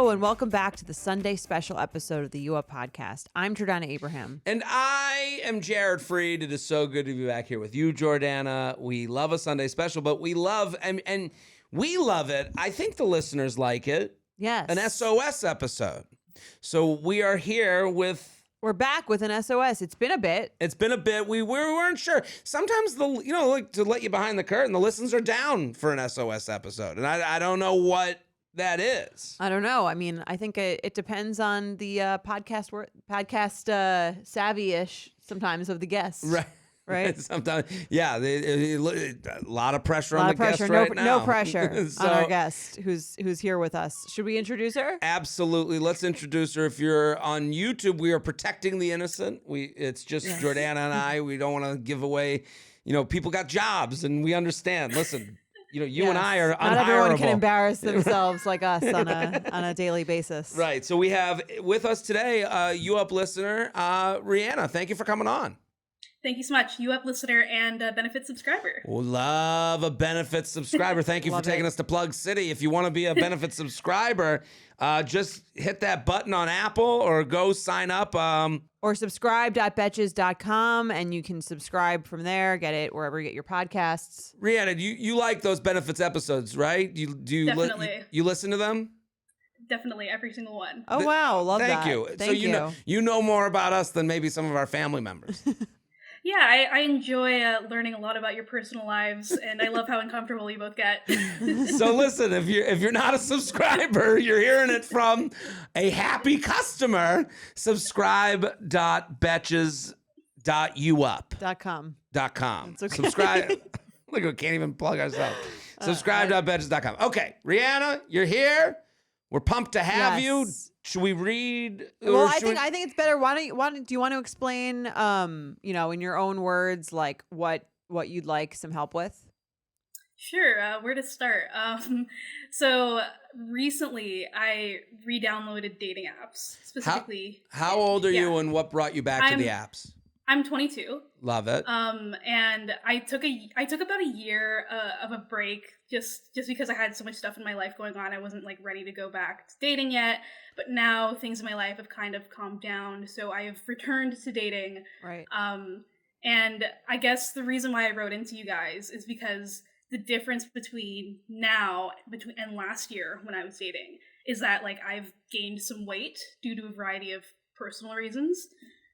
Hello, and welcome back to the Sunday special episode of the U Up Podcast. I'm Jordana Abraham. And I am Jared Freed. It is so good to be back here with you, Jordana. We love a Sunday special, but we love, and we love it. I think the listeners like it. Yes. An SOS episode. So we are here with... We're back with an SOS. It's been a bit. We weren't sure. Sometimes like to let you behind the curtain, the listens are down for an SOS episode, and I don't know what that is. I don't know. I mean, I think it depends on the podcast savvy-ish sometimes of the guests. Right. Sometimes, yeah. A lot of pressure on the guest right now. No pressure on our guest who's here with us. Should we introduce her? Absolutely. Let's introduce her. If you're on YouTube, we are protecting the innocent. It's just Jordana and I. We don't want to give away. People got jobs, and we understand. Listen. You and I are unhireable. Not everyone can embarrass themselves like us on a daily basis. Right. So we have with us today U Up listener, Rihanna. Thank you for coming on. Thank you so much. You Up listener and benefit subscriber. Love a benefit subscriber. Thank you for taking us to Plug City. If you want to be a benefit subscriber, just hit that button on Apple or go sign up. Or subscribe.betches.com, and you can subscribe from there. Get it wherever you get your podcasts. Rihanna, you like those benefits episodes, right? Definitely. You listen to them? Definitely, every single one. Oh, wow. Love that. Thank you. Thank you. You know more about us than maybe some of our family members. Yeah, I enjoy learning a lot about your personal lives, and I love how uncomfortable you both get. So listen, if you're not a subscriber, you're hearing it from a happy customer. Subscribe.betches.youup.com. Okay. Subscribe. Look, we can't even plug ourselves. Subscribe.betches.com. Okay, Rihanna, you're here. We're pumped to have you. Should we read? Well, I think it's better. Do you want to explain, in your own words, like what you'd like some help with? Sure. Where to start? So recently, I re-downloaded dating apps specifically. How old are you, and what brought you back to the apps? I'm 22. Love it. And I took about a year of a break just because I had so much stuff in my life going on. I wasn't like ready to go back to dating yet, but now things in my life have kind of calmed down, so I have returned to dating. Right. And I guess the reason why I wrote into you guys is because the difference between now and last year when I was dating is that like I've gained some weight due to a variety of personal reasons.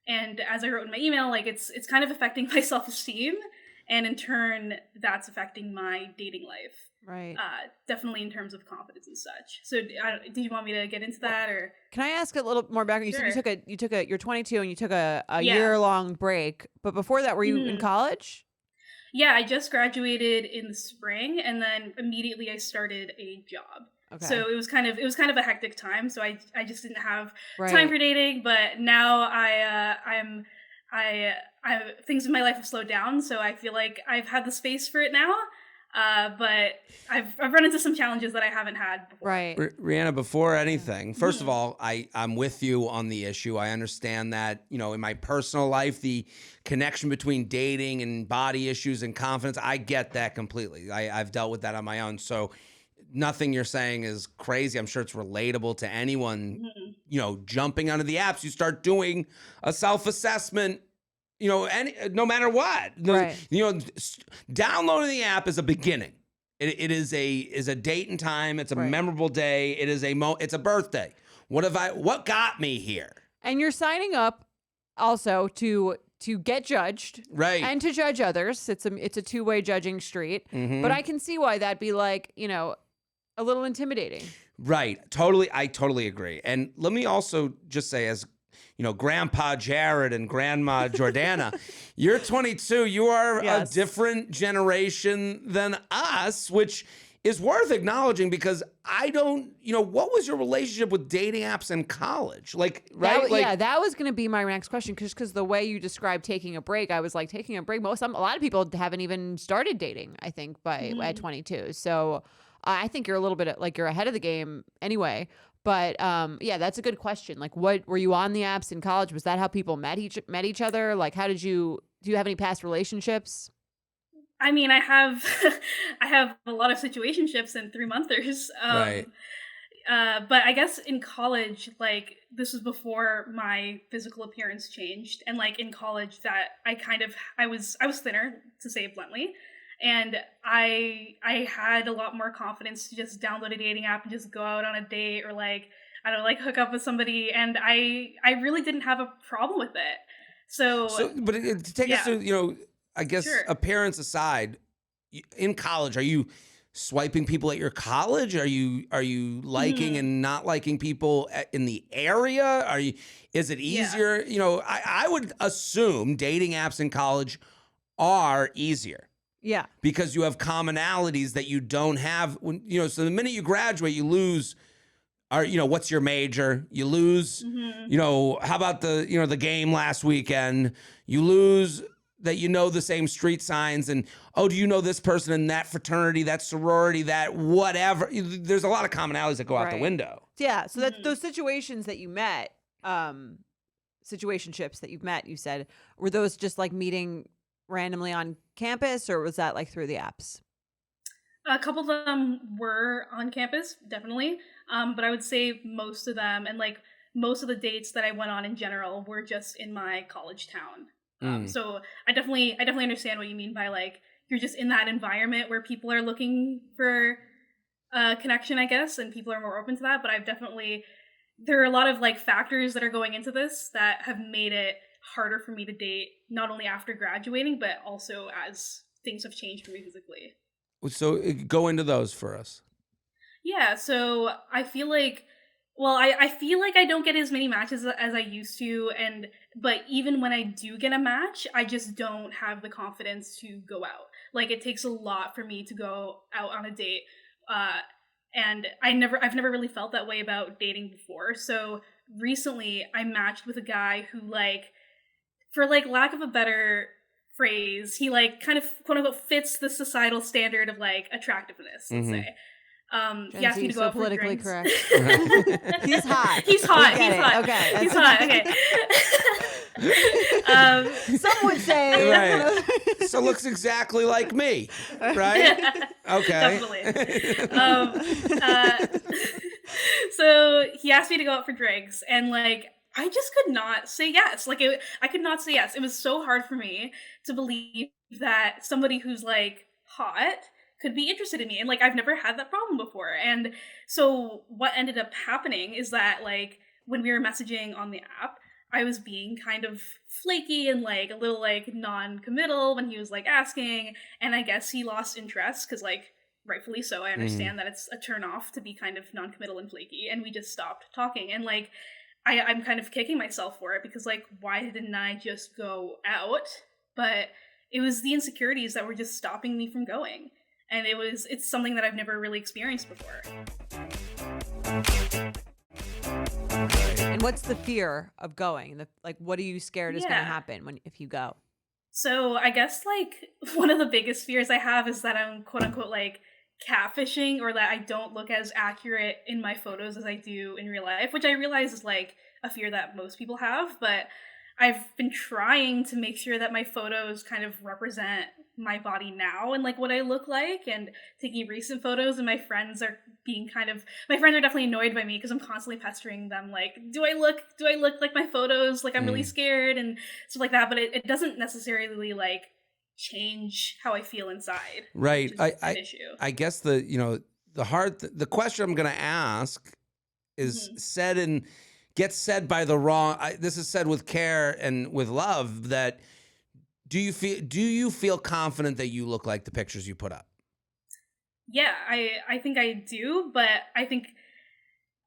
And as I wrote in my email, like it's kind of affecting my self-esteem, and in turn, that's affecting my dating life. Right. Definitely in terms of confidence and such. So, do you want me to get into that, or can I ask a little more background? Sure. You said you're 22 and you took a year-long break, but before that, were you in college? Yeah, I just graduated in the spring, and then immediately I started a job. Okay. So it was kind of a hectic time. So I just didn't have time for dating. But now things in my life have slowed down. So I feel like I've had the space for it now. But I've run into some challenges that I haven't had before. Right. Rihanna, before anything, first of all, I'm with you on the issue. I understand that, in my personal life, the connection between dating and body issues and confidence, I get that completely. I've dealt with that on my own. So nothing you're saying is crazy. I'm sure it's relatable to anyone, jumping onto the apps. You start doing a self-assessment, no matter what. Right. Downloading the app is a beginning. It is a date and time. It's a memorable day. It is it's a birthday. What got me here? And you're signing up also to get judged, right, and to judge others. It's a two-way judging street. Mm-hmm. But I can see why that'd be like, a little intimidating. Right. I totally agree. And let me also just say, as Grandpa Jared and Grandma Jordana, you're 22. You are a different generation than us, which is worth acknowledging, because I don't, what was your relationship with dating apps in college? Like, right? That was going to be my next question, because the way you described taking a break, I was like, taking a break. A lot of people haven't even started dating, I think, at 22. So I think you're a little bit like you're ahead of the game anyway. But that's a good question. Like, what were you on the apps in college? Was that how people met each other? Like, do you have any past relationships? I mean, I have I have a lot of situationships and 3-monthers. Right. But I guess in college, like this was before my physical appearance changed, and like in college, that I was thinner, to say it bluntly, and I had a lot more confidence to just download a dating app and just go out on a date, or like I don't know, like hook up with somebody, and I really didn't have a problem with it. So but to take us to, I guess appearance aside, in college, are you swiping people at your college? Are you liking and not liking people in the area? Is it easier? I would assume dating apps in college are easier. Yeah. Because you have commonalities that you don't have when, so the minute you graduate, you lose what's your major? You lose, how about the game last weekend? You lose that the same street signs, and do you know this person in that fraternity, that sorority, that whatever? There's a lot of commonalities that go out the window. Yeah, so that's those situations that you met, situationships that you've met, you said, were those just like meeting randomly on campus, or was that like through the apps? A couple of them were on campus, definitely, but I would say most of them, and like most of the dates that I went on in general, were just in my college town. So I definitely understand what you mean by like you're just in that environment where people are looking for a connection, I guess, and people are more open to that. But there are a lot of like factors that are going into this that have made it harder for me to date, not only after graduating, but also as things have changed for me physically. So go into those for us. Yeah, so I feel like, I feel like I don't get as many matches as I used to, but even when I do get a match, I just don't have the confidence to go out. Like, it takes a lot for me to go out on a date, and I've never really felt that way about dating before. So recently, I matched with a guy who, like, for like lack of a better phrase, he like kind of quote unquote fits the societal standard of like attractiveness, let's say. He asked me to go out for politically drinks. correct. He's hot. He's hot. He's hot. Okay. He's hot. Okay. Some would say. Right. So looks exactly like me, right? Okay. Definitely. So he asked me to go out for drinks, and like I just could not say yes. I could not say yes. It was so hard for me to believe that somebody who's like hot could be interested in me, and like I've never had that problem before. And so what ended up happening is that like when we were messaging on the app, I was being kind of flaky and like a little like non-committal when he was like asking, and I guess he lost interest because like rightfully so. I understand that it's a turn off to be kind of non-committal and flaky, and we just stopped talking. And like I'm kind of kicking myself for it because like why didn't I just go out? But it was the insecurities that were just stopping me from going. And it's something that I've never really experienced before. And what's the fear of going? What are you scared is going to happen if you go? So I guess like one of the biggest fears I have is that I'm quote unquote like catfishing, or that I don't look as accurate in my photos as I do in real life, which I realize is like a fear that most people have, but I've been trying to make sure that my photos kind of represent my body now and like what I look like, and taking recent photos, and my friends are definitely annoyed by me because I'm constantly pestering them like, do I look like my photos? Like I'm really scared and stuff like that, but it doesn't necessarily like change how I feel inside. Right. I guess the question I'm going to ask is gets said by the wrong. This is said with care and with love. That do you feel confident that you look like the pictures you put up? Yeah, I think I do, but I think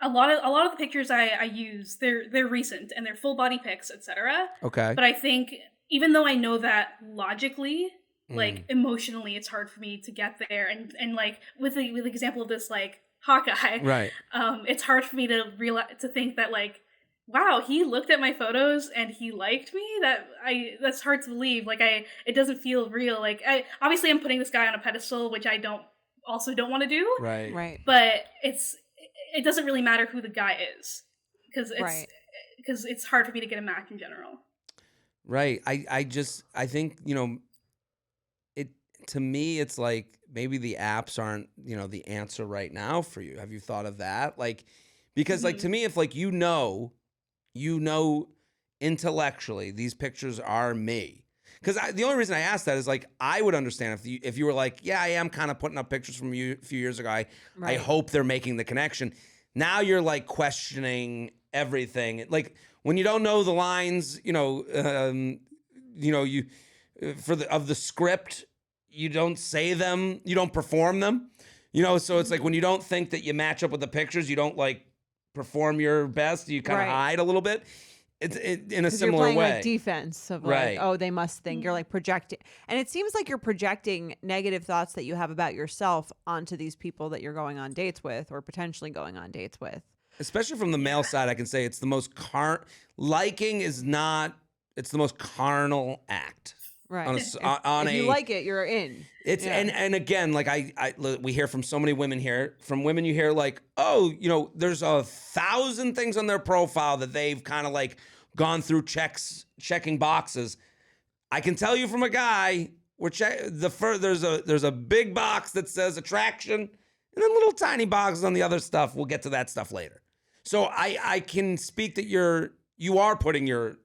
a lot of the pictures I use, they're recent and they're full body pics, etc. Okay. But I think even though I know that logically, like emotionally, it's hard for me to get there, and like with the example of this like Hawkeye, right? It's hard for me to think that like, wow, he looked at my photos and he liked me. That's hard to believe. Like it doesn't feel real. Like obviously I'm putting this guy on a pedestal, which I don't want to do. Right. But it doesn't really matter who the guy is because it's hard for me to get a match in general. Right. I think, to me, it's like maybe the apps aren't, the answer right now for you. Have you thought of that? Like, because like to me, if like, intellectually, these pictures are me. Because the only reason I asked that is like, I would understand if you were like, yeah, I am kind of putting up pictures from you a few years ago. I hope they're making the connection. Now you're like questioning everything. Like when you don't know the lines, of the script, you don't say them, you don't perform them, so it's like when you don't think that you match up with the pictures, you don't like perform your best, you kind of hide a little bit. It's in a similar you're playing way. like defense of like, oh, they must think. You're like projecting. And it seems like you're projecting negative thoughts that you have about yourself onto these people that you're going on dates with or potentially going on dates with. Especially from the male side, I can say it's the most liking is not, it's the most carnal act. Right. If you like it, you're in. It's and again, like we hear from so many women here. From women, you hear like, oh, there's 1,000 things on their profile that they've kind of like gone through checking boxes. I can tell you from a guy, there's a big box that says attraction, and then little tiny boxes on the other stuff. We'll get to that stuff later. So I can speak that you are putting your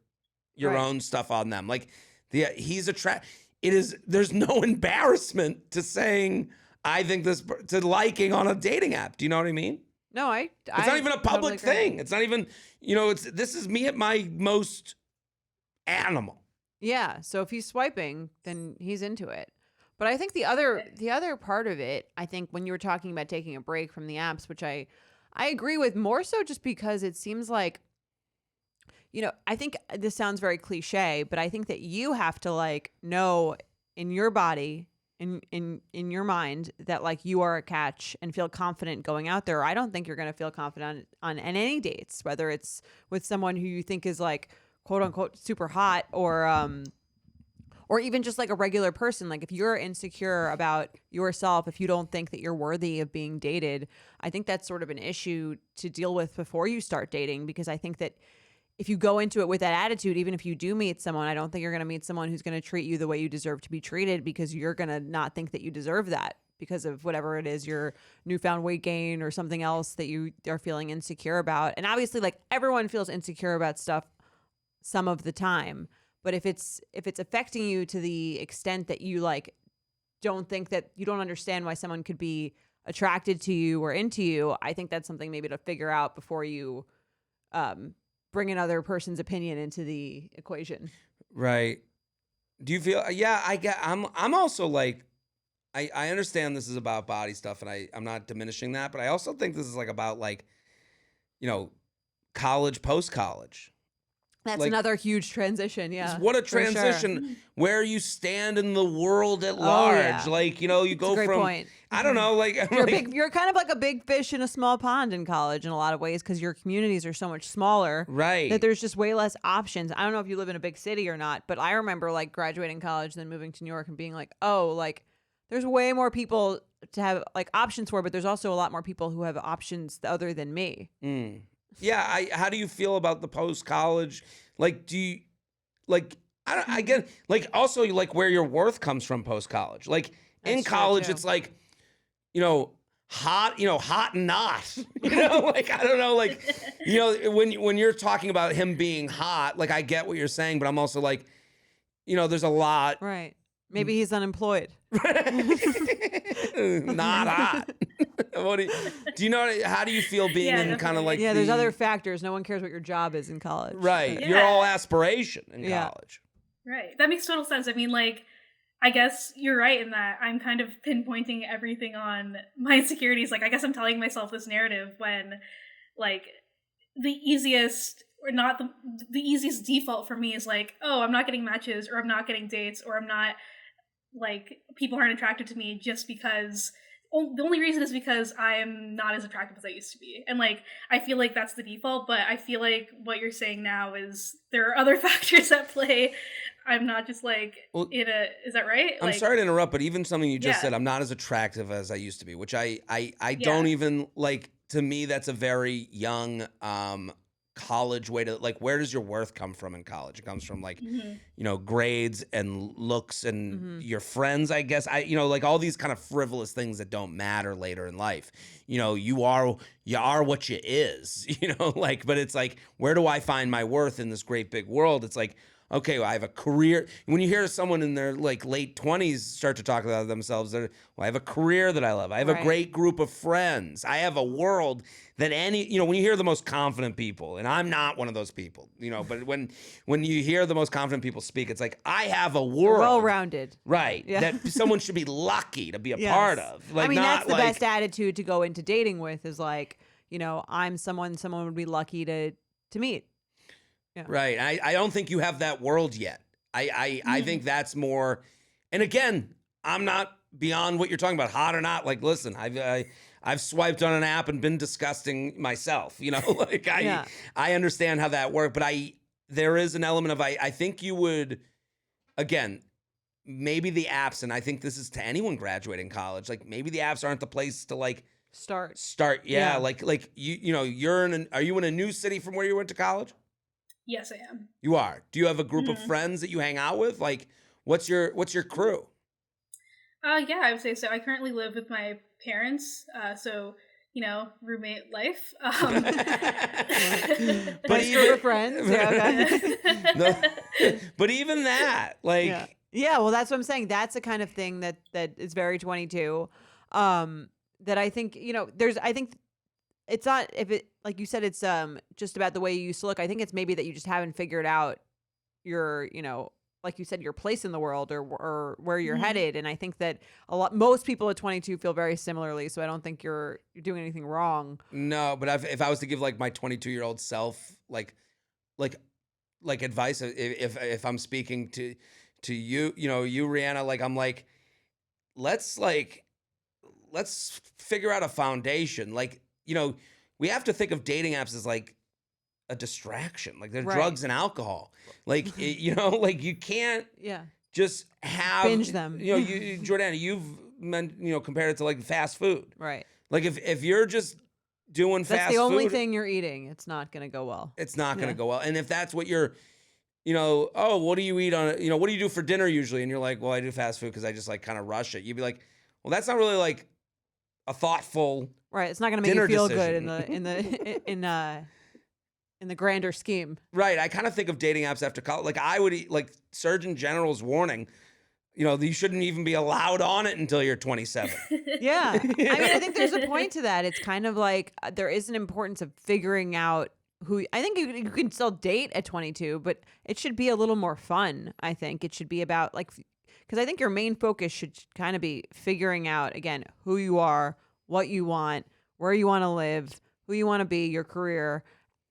own stuff on them. Like there's no embarrassment to saying I think this, to liking on a dating app. Do you know what I mean? No, it's not even a public thing. It's not even, this is me at my most animal. Yeah. So if he's swiping, then he's into it. But I think the other part of it, I think when you were talking about taking a break from the apps, which I agree with more so just because it seems like, I think this sounds very cliche, but I think that you have to like know in your body, in your mind that like you are a catch and feel confident going out there. I don't think you're going to feel confident on any dates, whether it's with someone who you think is like quote unquote super hot or even just like a regular person. Like if you're insecure about yourself, if you don't think that you're worthy of being dated, I think that's sort of an issue to deal with before you start dating, because I think that if you go into it with that attitude, even if you do meet someone, I don't think you're going to meet someone who's going to treat you the way you deserve to be treated, because you're going to not think that you deserve that because of whatever it is, your newfound weight gain or something else that you are feeling insecure about. And obviously like everyone feels insecure about stuff some of the time. But if it's affecting you to the extent that you like don't think that you don't understand why someone could be attracted to you or into you, I think that's something maybe to figure out before you bring another person's opinion into the equation. Right. Do you feel? Yeah, I'm also like, I understand this is about body stuff, and I'm not diminishing that, but I also think this is like about like, college, post-college. That's like, another huge transition. Yeah. What a transition, sure. Where you stand in the world at large. Yeah. Like, you go from, point. I don't know, like, you're kind of like a big fish in a small pond in college in a lot of ways, because your communities are so much smaller. Right. That there's just way less options. I don't know if you live in a big city or not, but I remember like graduating college, then moving to New York and being like, oh, like there's way more people to have like options for, but there's also a lot more people who have options other than me. Mm. Yeah, how do you feel about the post-college? Like, do you, like, I get, like, also, like, where your worth comes from post-college. Like, in college, it's like, hot and not. Like, I don't know, like, when you're talking about him being hot, like, I get what you're saying, but I'm also like, there's a lot. Right. Maybe he's unemployed. Not hot. Do you know, how do you feel being in kind of like there's other factors. No one cares what your job is in college. Right. You're all aspiration in college. Right. That makes total sense. I mean, like, I guess you're right in that I'm kind of pinpointing everything on my insecurities. Like, I guess I'm telling myself this narrative when, like, the easiest or not the easiest default for me is like, oh, I'm not getting matches, or I'm not getting dates, or I'm not, like, people aren't attracted to me just because the only reason is because I'm not as attractive as I used to be. And like, I feel like that's the default, but I feel like what you're saying now is there are other factors at play. I'm not just like is that right? I'm sorry to interrupt, but even something you just said, I'm not as attractive as I used to be, which I don't even like. To me, that's a very young college way to like, where does your worth come from in college? It comes from like, grades and looks and your friends, I guess. Like all these kind of frivolous things that don't matter later in life. You are what you is, like, but it's like, where do I find my worth in this great big world? It's like, okay, well, I have a career. When you hear someone in their like late 20s start to talk about themselves, I have a career that I love. I have a great group of friends. I have a world that when you hear the most confident people, and I'm not one of those people, but when you hear the most confident people speak, it's like, I have a world. Well-rounded. Right. Yeah. That someone should be lucky to be a part of. Like, that's the best attitude to go into dating with is like, I'm someone would be lucky to meet. Yeah. Right. I don't think you have that world yet. I think that's more. And again, I'm not beyond what you're talking about, hot or not. Like, listen, I've swiped on an app and been disgusting myself. Like I understand how that worked, but there is an element of I think you would, again, maybe the apps, and I think this is to anyone graduating college. Like maybe the apps aren't the place to like start. Yeah. Like are you in a new city from where you went to college? Yes, I am. You are. Do you have a group of friends that you hang out with? Like, what's your crew? Yeah, I would say so. I currently live with my parents, so roommate life. But even friends, But even that, like, well, that's what I'm saying. That's the kind of thing that is very 22. That I think I think. It's not if it like you said it's just about the way you used to look. I think it's maybe that you just haven't figured out your like you said your place in the world or where you're headed. And I think that most people at 22 feel very similarly. So I don't think you're doing anything wrong. No, but if I was to give like my 22-year-old self like advice, if I'm speaking to you, you Rihanna, like I'm like let's figure out a foundation. Like. We have to think of dating apps as like a distraction. Like they're drugs and alcohol. Like, like you can't just have binge them. Jordana, you've compared it to like fast food. Right. Like if you're just doing fast food. That's the only thing you're eating. It's not going to go well. It's not going to go well. And if that's what you're, what do you eat on, what do you do for dinner usually? And you're like, well, I do fast food because I just like kind of rush it. You'd be like, well, that's not really like a thoughtful. Right, it's not going to make you feel decision. Good in the grander scheme. Right, I kind of think of dating apps after college. Like I would, like Surgeon General's warning, you shouldn't even be allowed on it until you're 27. Yeah, I mean, I think there's a point to that. It's kind of like there is an importance of figuring out who. I think you can still date at 22, but it should be a little more fun. I think it should be about like, because I think your main focus should kind of be figuring out again who you are. What you want, where you want to live, who you want to be, your career,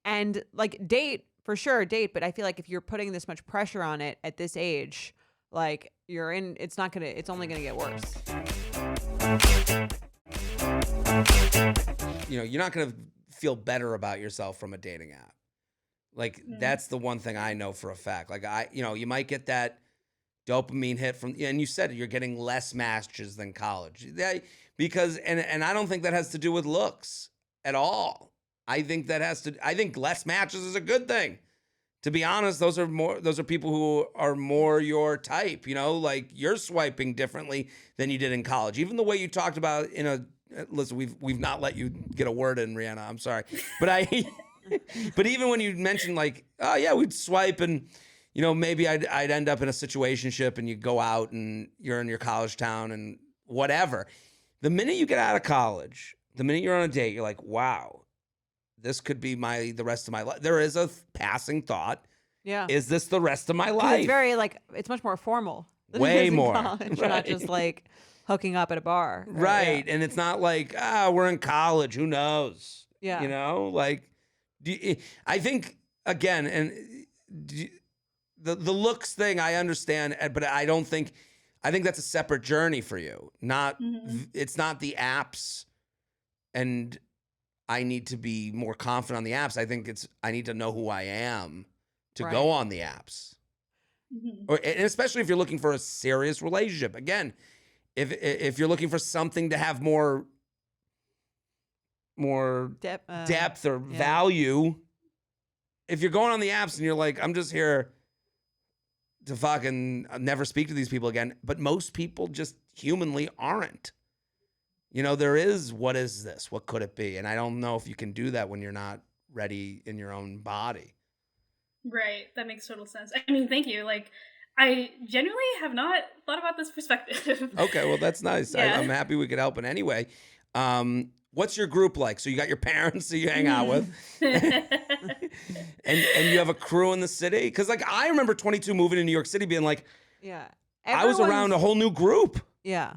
and like date for sure, date. But I feel like if you're putting this much pressure on it at this age, like it's only gonna get worse. You're not gonna feel better about yourself from a dating app. Like that's the one thing I know for a fact. Like you might get that dopamine hit from, and you said you're getting less matches than college. Because and I don't think that has to do with looks at all. I think less matches is a good thing. To be honest, those are people who are more your type, like you're swiping differently than you did in college. Even the way you talked about listen, we've not let you get a word in, Rihanna. I'm sorry. But but even when you mentioned like, oh yeah, we'd swipe and maybe I'd end up in a situationship and you go out and you're in your college town and whatever. The minute you get out of college, the minute you're on a date, you're like, wow, this could be the rest of my life. There is a passing thought. Yeah. Is this the rest of my life? It's very it's much more formal. Way more. College, right. Not just like hooking up at a bar. Right. Yeah. And it's not like, we're in college. Who knows? Yeah. I think, again, and the looks thing, I understand, but I think that's a separate journey for you. It's not the apps, and I need to be more confident on the apps. I think I need to know who I am to go on the apps, and especially if you're looking for a serious relationship. Again, if you're looking for something to have more depth or value, if you're going on the apps and you're like, I'm just here to fucking never speak to these people again, but most people just humanly aren't. You know, there is, what is this? What could it be? And I don't know if you can do that when you're not ready in your own body. Right. That makes total sense. I mean, thank you. Like, I genuinely have not thought about this perspective. Okay, well, that's nice. Yeah. I'm happy we could help in any way. What's your group like? So you got your parents that you hang out with, and you have a crew in the city? Because, like, I remember 22 moving to New York City being like, Yeah. I was around a whole new group. Yeah.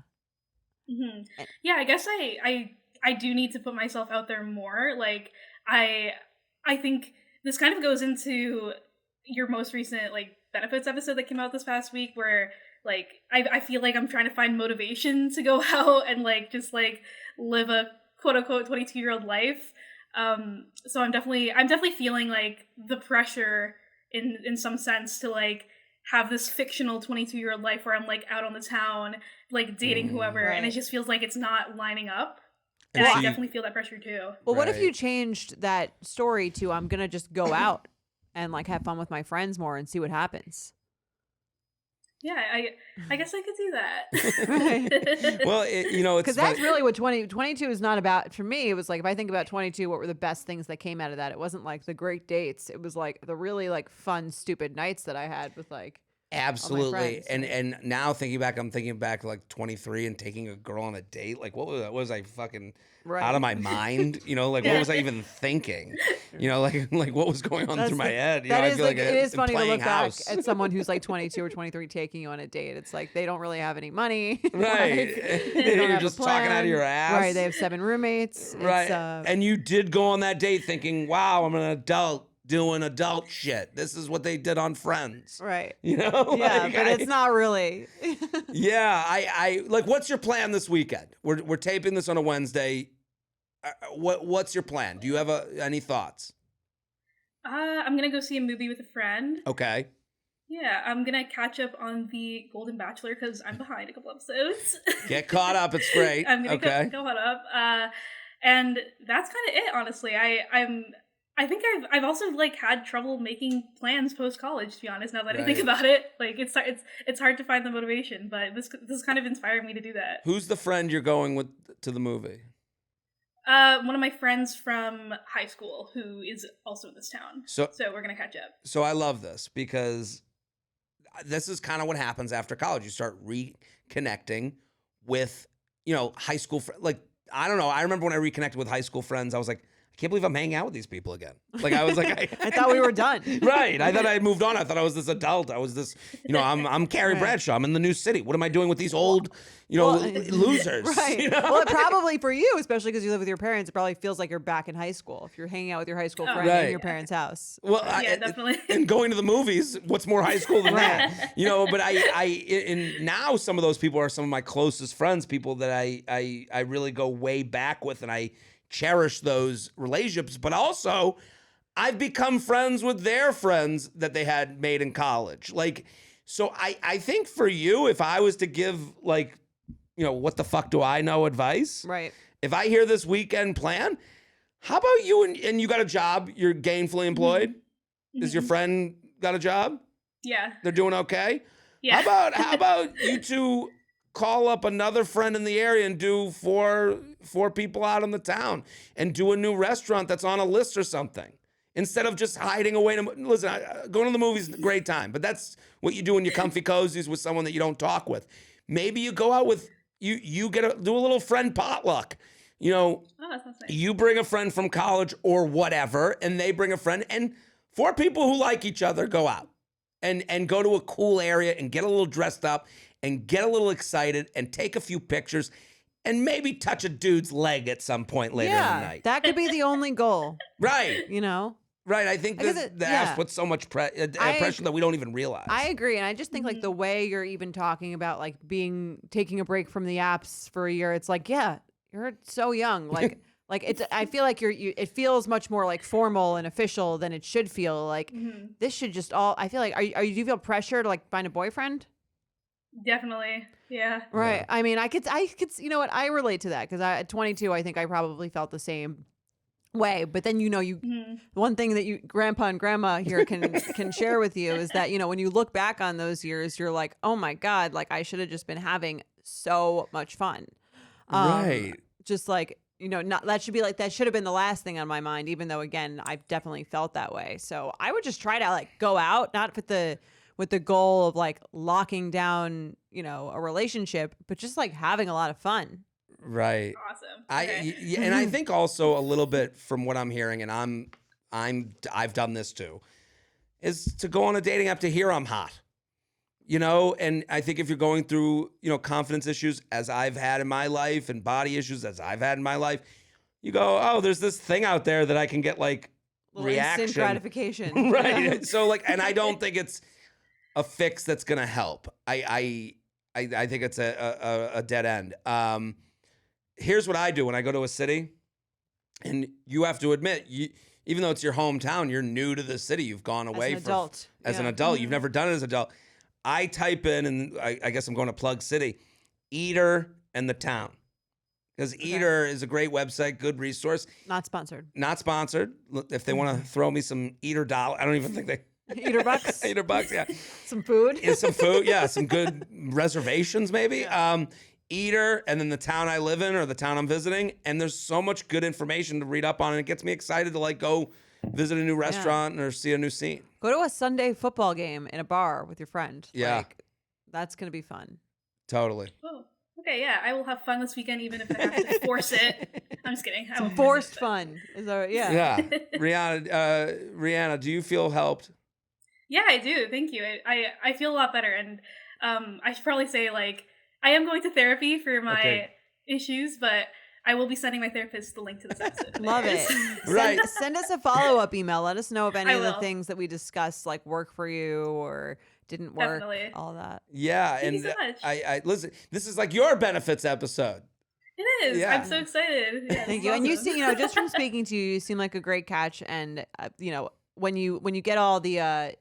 Mm-hmm. Yeah, I guess I do need to put myself out there more. Like, I think this kind of goes into your most recent like benefits episode that came out this past week, where like I feel like I'm trying to find motivation to go out and like just like live a quote unquote 22-year-old life. So I'm definitely feeling like the pressure in some sense to like have this fictional 22-year-old life where I'm like out on the town, like dating whoever, and it just feels like it's not lining up. And I definitely feel that pressure too. Well, what if you changed that story to I'm gonna just go out and like have fun with my friends more and see what happens? Yeah, I guess I could do that. Right. Well, it's because that's really what 22 is not about. For me, it was like, if I think about 22, what were the best things that came out of that? It wasn't like the great dates. It was like the really like fun, stupid nights that I had with like absolutely. all my And now thinking back, I'm thinking back to like 23 and taking a girl on a date. Like, what was that? Was I fucking out of my mind? You know, like what was I even thinking? You know, like what was going on through my head? You know, I feel like it is funny to look house. back at someone who's like 22 or 23 taking you on a date. It's like they don't really have any money. Right. Like, You're just talking out of your ass. Right. They have 7 roommates. Right. It's, and you did go on that date thinking, wow, I'm an adult doing adult shit. This is what they did on Friends. Right. You know? Yeah, but it's not really. Yeah. I like, what's your plan this weekend? We're taping this on a Wednesday. What's your plan? Do you have any thoughts? I'm gonna go see a movie with a friend. Okay. Yeah, I'm gonna catch up on the Golden Bachelor because I'm behind a couple episodes. Get caught up. It's great. I'm gonna go caught up. And that's kind of it, honestly. I think I've also like had trouble making plans post college. To be honest, now that I think about it, like it's hard to find the motivation. But this kind of inspired me to do that. Who's the friend you're going with to the movie? One of my friends from high school who is also in this town. So we're gonna catch up. So I love this because this is kind of what happens after college. You start reconnecting with, high school like, I don't know. I remember when I reconnected with high school friends, I was like, I can't believe I'm hanging out with these people again. Like I was like, I thought we were done. Right. I thought I had moved on. I thought I was this adult. I was this, I'm Carrie Bradshaw. I'm in the new city. What am I doing with these old, losers? Right. Well, probably for you, especially because you live with your parents, it probably feels like you're back in high school if you're hanging out with your high school friend in your parents' house. Well, definitely. And going to the movies, what's more high school than that? But and now some of those people are some of my closest friends, people that I really go way back with, and I cherish those relationships, but also I've become friends with their friends that they had made in college. Like, so I think for you, if I was to give what the fuck do I know advice? Right. If I hear this weekend plan, how about you and you got a job, you're gainfully employed? Mm-hmm. Is your friend got a job? Yeah. They're doing okay? Yeah. How about you two call up another friend in the area and do four people out in the town and do a new restaurant that's on a list or something, instead of just hiding away. Listen, going to the movies is a great time, but that's what you do in your comfy cozies with someone that you don't talk with. Maybe you go out with, do a little friend potluck. Oh, that sounds nice. You bring a friend from college or whatever, and they bring a friend, and 4 people who like each other go out and go to a cool area and get a little dressed up and get a little excited and take a few pictures and maybe touch a dude's leg at some point later in the night. That could be the only goal. Right. Right. I think that's puts so much pressure that we don't even realize. I agree. And I just think like the way you're even talking about like taking a break from the apps for a year, it's like, yeah, you're so young. Like, I feel like it feels much more like formal and official than it should feel. Like this should just I feel like, do you feel pressure to like find a boyfriend? Definitely. Yeah. Right. Yeah. I mean, I could, you know what? I relate to that because at 22, I think I probably felt the same. way. But then, one thing that you grandpa and grandma here can share with you is that, when you look back on those years, you're like, oh my God, like I should have just been having so much fun. Right. Just like, not that should have been the last thing on my mind, even though again, I've definitely felt that way. So I would just try to like go out, not with the goal of like locking down, a relationship, but just like having a lot of fun. Right. Awesome. And I think also a little bit from what I'm hearing, and I've done this too, is to go on a dating app to hear I'm hot. And I think if you're going through, confidence issues as I've had in my life and body issues as I've had in my life, you go, oh, there's this thing out there that I can get like reaction. Instant gratification. Right. Yeah. So like, and I don't think it's a fix that's going to help. I think it's a dead end. Here's what I do when I go to a city, and you have to admit, even though it's your hometown, you're new to the city. You've gone away as an adult. You've never done it as an adult. I type in, and I guess I'm going to plug city, Eater and the town. Because Eater is a great website, good resource. Not sponsored. Not sponsored. Look, if they want to throw me some Eater dollar, I don't even think they... Eater bucks? Eater bucks, yeah. Some food? Yeah, some food, yeah. Some good reservations, maybe. Yeah. Eater, and then the town I live in or the town I'm visiting. And there's so much good information to read up on, and it gets me excited to like go visit a new restaurant or see a new scene. Go to a Sunday football game in a bar with your friend. Yeah. Like, that's going to be fun. Totally. Oh, okay, yeah. I will have fun this weekend, even if I have to force it. I'm just kidding. Some forced fun. Is that right? Yeah. Yeah. Rihanna, do you feel helped? Yeah, I do. Thank you. I feel a lot better. And I should probably say, like, I am going to therapy for my issues, but I will be sending my therapist the link to this episode. Love it. Right. Send us a follow-up email. Let us know if any I of the will. things that we discussed like work for you or didn't work. Definitely. All that. Yeah. Thank and you so much. I listen, this is like your benefits episode. It is. Yeah. I'm so excited. Yeah, Thank it's you. And you awesome. see, just from speaking to you, you seem like a great catch. And when you get all the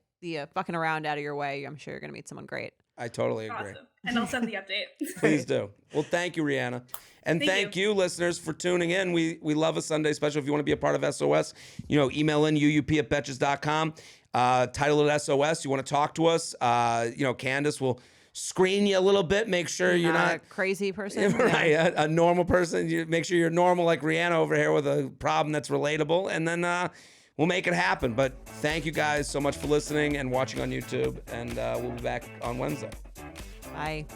fucking around out of your way, I'm sure you're gonna meet someone great. I totally agree. Awesome. And I'll send the update. Please do. Well, thank you, Rihanna. And thank you, listeners, for tuning in. We love a Sunday special. If you want to be a part of SOS, email in uup@betches.com. Title it SOS. You want to talk to us, Candace will screen you a little bit, make sure you're not a crazy person. right, a normal person. You make sure you're normal like Rihanna over here with a problem that's relatable, and then we'll make it happen. But thank you guys so much for listening and watching on YouTube, and we'll be back on Wednesday. Bye.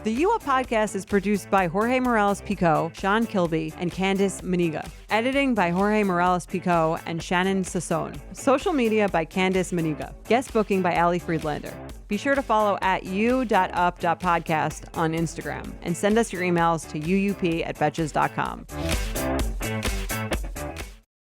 The You Up podcast is produced by Jorge Morales-Pico, Sean Kilby, and Candice Maniga. Editing by Jorge Morales-Pico and Shannon Sassone. Social media by Candice Maniga. Guest booking by Ali Friedlander. Be sure to follow @u.up.podcast on Instagram and send us your emails to uup@betches.com.